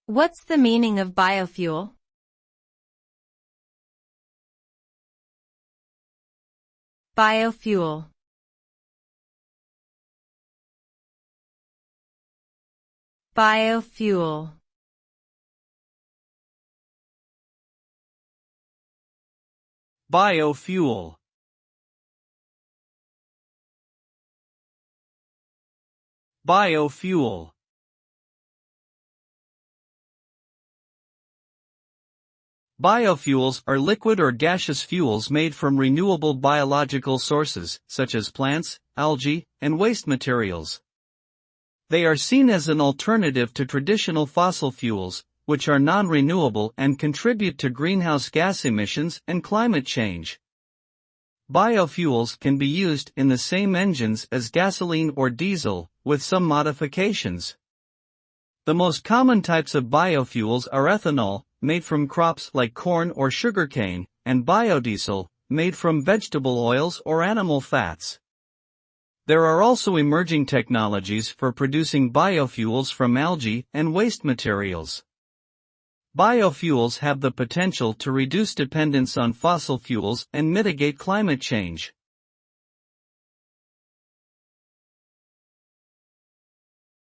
What's the meaning of biofuel? Biofuel. Biofuel. Biofuel. Biofuel. Biofuels are liquid or gaseous fuels made from renewable biological sources, such as plants, algae, and waste materials. They are seen as an alternative to traditional fossil fuels, which are non-renewable and contribute to greenhouse gas emissions and climate change. Biofuels can be used in the same engines as gasoline or diesel, with some modifications. The most common types of biofuels are ethanol, made from crops like corn or sugarcane, and biodiesel, made from vegetable oils or animal fats. There are also emerging technologies for producing biofuels from algae and waste materials. Biofuels have the potential to reduce dependence on fossil fuels and mitigate climate change.